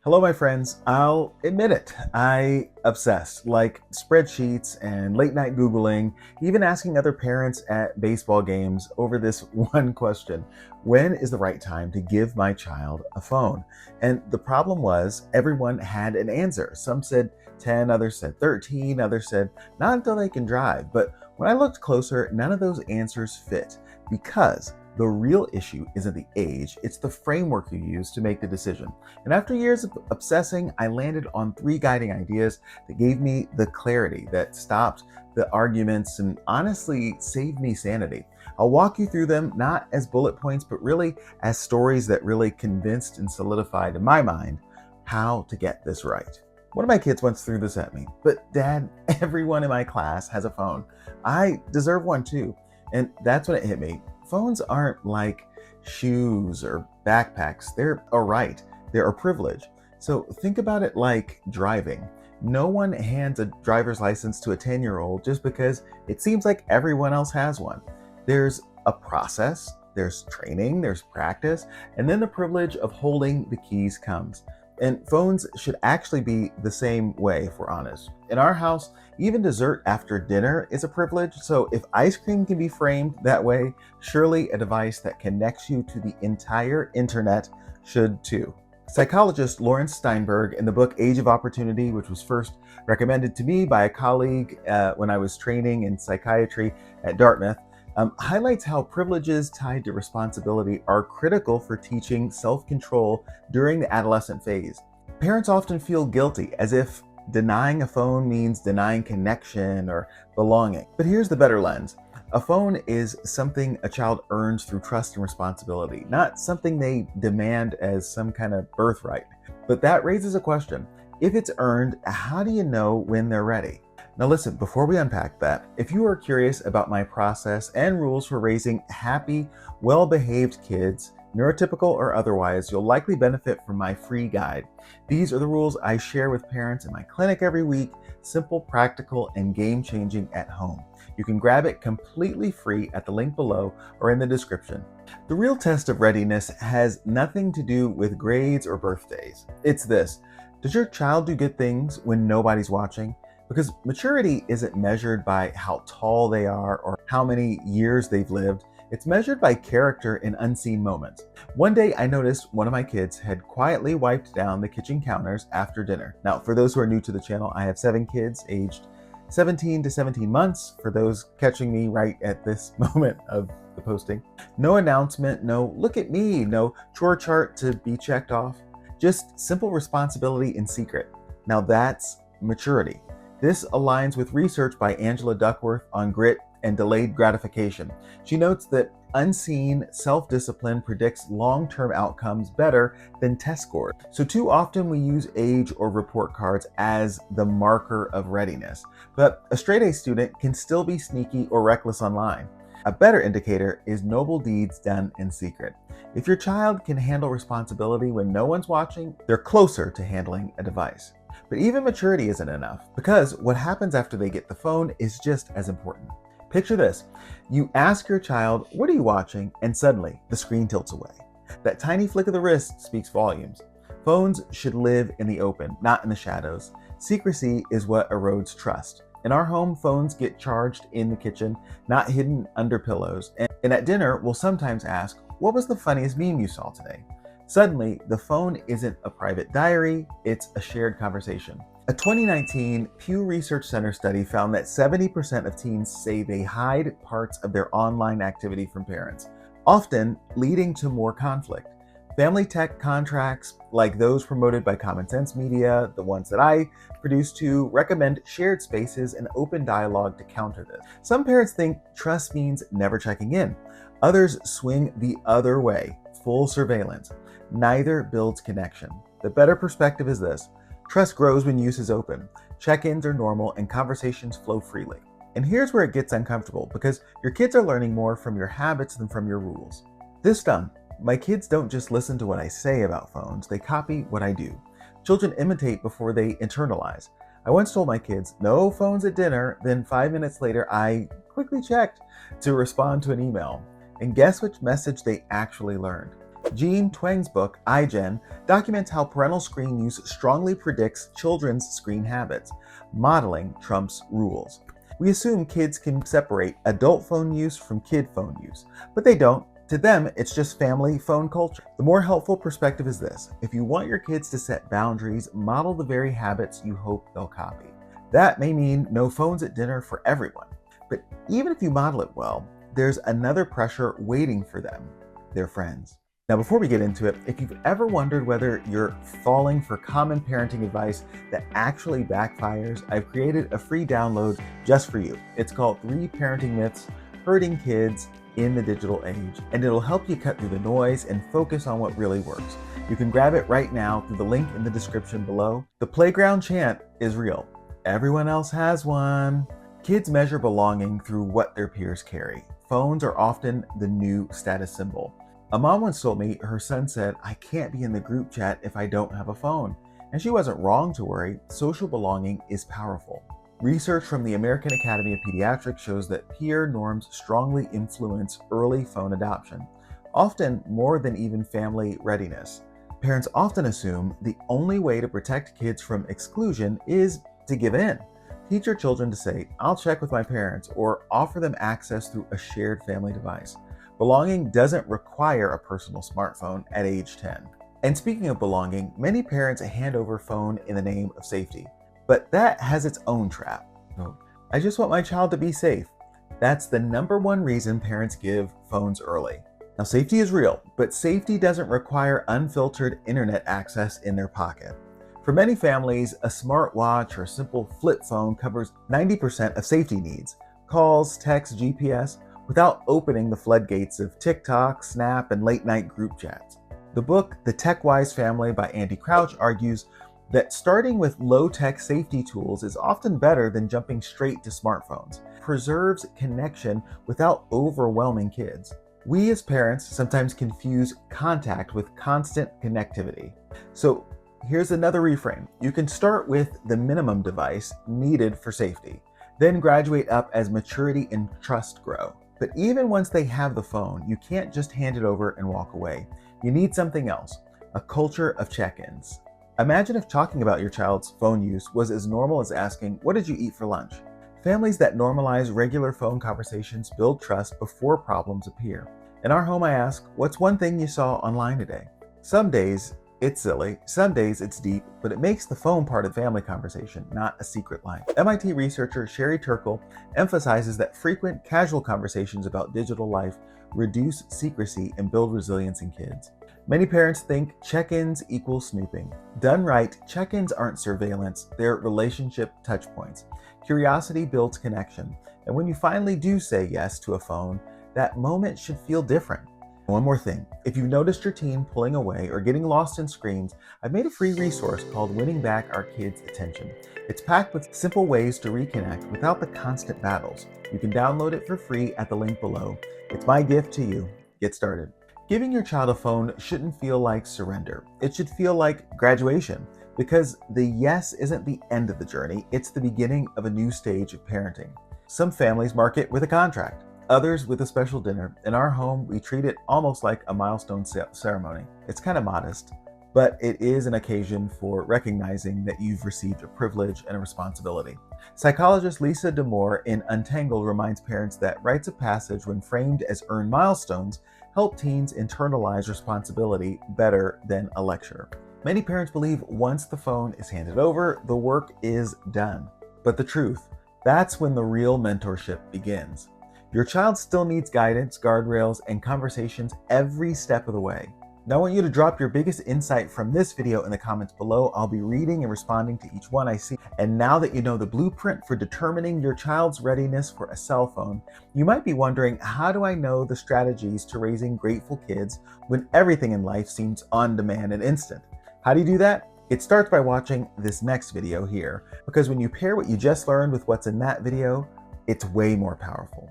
Hello, my friends. I'll admit it. I obsess, like spreadsheets and late night Googling, even asking other parents at baseball games over this one question: when is the right time to give my child a phone? And the problem was, everyone had an answer. Some said 10, others said 13, others said not until they can drive. But when I looked closer, none of those answers fit because the real issue isn't the age, it's the framework you use to make the decision. And after years of obsessing, I landed on three guiding ideas that gave me the clarity that stopped the arguments and honestly saved me sanity. I'll walk you through them not as bullet points, but really as stories that really convinced and solidified in my mind how to get this right. One of my kids once threw this at me, but Dad, everyone in my class has a phone. I deserve one too. And that's when it hit me. Phones aren't like shoes or backpacks. They're a right. They're a privilege. So think about it like driving. No one hands a driver's license to a 10-year-old just because it seems like everyone else has one. There's a process, there's training, there's practice, and then the privilege of holding the keys comes. And phones should actually be the same way, if we're honest. In our house, even dessert after dinner is a privilege. So if ice cream can be framed that way, surely a device that connects you to the entire internet should too. Psychologist Lawrence Steinberg, in the book Age of Opportunity, which was first recommended to me by a colleague when I was training in psychiatry at Dartmouth, highlights how privileges tied to responsibility are critical for teaching self-control during the adolescent phase. Parents often feel guilty, as if denying a phone means denying connection or belonging. But here's the better lens. A phone is something a child earns through trust and responsibility, not something they demand as some kind of birthright. But that raises a question. If it's earned, how do you know when they're ready? Now listen, before we unpack that, if you are curious about my process and rules for raising happy, well-behaved kids, neurotypical or otherwise, you'll likely benefit from my free guide. These are the rules I share with parents in my clinic every week, simple, practical, and game-changing at home. You can grab it completely free at the link below or in the description. The real test of readiness has nothing to do with grades or birthdays. It's this: does your child do good things when nobody's watching? Because maturity isn't measured by how tall they are or how many years they've lived. It's measured by character in unseen moments. One day I noticed one of my kids had quietly wiped down the kitchen counters after dinner. Now, for those who are new to the channel, I have 7 kids aged 17 to 17 months, for those catching me right at this moment of the posting. No announcement, no look at me, no chore chart to be checked off. Just simple responsibility in secret. Now that's maturity. This aligns with research by Angela Duckworth on grit and delayed gratification. She notes that unseen self-discipline predicts long-term outcomes better than test scores. So too often we use age or report cards as the marker of readiness, but a straight A student can still be sneaky or reckless online. A better indicator is noble deeds done in secret. If your child can handle responsibility when no one's watching, they're closer to handling a device. But even maturity isn't enough, because what happens after they get the phone is just as important. Picture this. You ask your child, "What are you watching?" and suddenly the screen tilts away. That tiny flick of the wrist speaks volumes. Phones should live in the open, not in the shadows. Secrecy is what erodes trust. In our home, phones get charged in the kitchen, not hidden under pillows. And at dinner, we'll sometimes ask, "What was the funniest meme you saw today?" Suddenly, the phone isn't a private diary, it's a shared conversation. A 2019 Pew Research Center study found that 70% of teens say they hide parts of their online activity from parents, often leading to more conflict. Family tech contracts, like those promoted by Common Sense Media, the ones that I produce too, recommend shared spaces and open dialogue to counter this. Some parents think trust means never checking in. Others swing the other way, full surveillance. Neither builds connection. The better perspective is this: trust grows when use is open, check-ins are normal, and conversations flow freely. And here's where it gets uncomfortable, because your kids are learning more from your habits than from your rules. This done, my kids don't just listen to what I say about phones, they copy what I do. Children imitate before they internalize. I once told my kids, "No phones at dinner," then 5 minutes later I quickly checked to respond to an email. And guess which message they actually learned? Jean Tweng's book, iGen, documents how parental screen use strongly predicts children's screen habits, modeling Trump's rules. We assume kids can separate adult phone use from kid phone use, but they don't. To them, it's just family phone culture. The more helpful perspective is this: if you want your kids to set boundaries, model the very habits you hope they'll copy. That may mean no phones at dinner for everyone. But even if you model it well, there's another pressure waiting for them: their friends. Now, before we get into it, if you've ever wondered whether you're falling for common parenting advice that actually backfires, I've created a free download just for you. It's called 3 Parenting Myths Hurting Kids in the Digital Age, and it'll help you cut through the noise and focus on what really works. You can grab it right now through the link in the description below. The playground chant is real. Everyone else has one. Kids measure belonging through what their peers carry. Phones are often the new status symbol. A mom once told me her son said, "I can't be in the group chat if I don't have a phone." And she wasn't wrong to worry. Social belonging is powerful. Research from the American Academy of Pediatrics shows that peer norms strongly influence early phone adoption, often more than even family readiness. Parents often assume the only way to protect kids from exclusion is to give in. Teach your children to say, "I'll check with my parents," or offer them access through a shared family device. Belonging doesn't require a personal smartphone at age 10. And speaking of belonging, many parents hand over phone in the name of safety. But that has its own trap. I just want my child to be safe. That's the number one reason parents give phones early. Now, safety is real, but safety doesn't require unfiltered internet access in their pocket. For many families, a smartwatch or a simple flip phone covers 90% of safety needs: calls, texts, GPS, without opening the floodgates of TikTok, Snap, and late-night group chats. The book, The Tech-Wise Family by Andy Crouch, argues that starting with low-tech safety tools is often better than jumping straight to smartphones. It preserves connection without overwhelming kids. We as parents sometimes confuse contact with constant connectivity. So here's another reframe. You can start with the minimum device needed for safety, then graduate up as maturity and trust grow. But even once they have the phone, you can't just hand it over and walk away. You need something else: a culture of check-ins. Imagine if talking about your child's phone use was as normal as asking, "What did you eat for lunch?" Families that normalize regular phone conversations build trust before problems appear. In our home, I ask, "What's one thing you saw online today?" Some days it's silly, some days it's deep, but it makes the phone part of the family conversation, not a secret life. MIT researcher Sherry Turkle emphasizes that frequent, casual conversations about digital life reduce secrecy and build resilience in kids. Many parents think check-ins equal snooping. Done right, check-ins aren't surveillance, they're relationship touchpoints. Curiosity builds connection, and when you finally do say yes to a phone, that moment should feel different. One more thing, if you've noticed your teen pulling away or getting lost in screens, I've made a free resource called Winning Back Our Kids' Attention. It's packed with simple ways to reconnect without the constant battles. You can download it for free at the link below. It's my gift to you. Get started. Giving your child a phone shouldn't feel like surrender. It should feel like graduation, because the yes isn't the end of the journey, it's the beginning of a new stage of parenting. Some families mark it with a contract, others with a special dinner. In our home, we treat it almost like a milestone ceremony. It's kind of modest, but it is an occasion for recognizing that you've received a privilege and a responsibility. Psychologist Lisa Damour in Untangled reminds parents that rites of passage, when framed as earned milestones, help teens internalize responsibility better than a lecture. Many parents believe once the phone is handed over, the work is done. But the truth, that's when the real mentorship begins. Your child still needs guidance, guardrails, and conversations every step of the way. Now I want you to drop your biggest insight from this video in the comments below. I'll be reading and responding to each one I see. And now that you know the blueprint for determining your child's readiness for a cell phone, you might be wondering, how do I know the strategies to raising grateful kids when everything in life seems on demand and instant? How do you do that? It starts by watching this next video here, because when you pair what you just learned with what's in that video, it's way more powerful.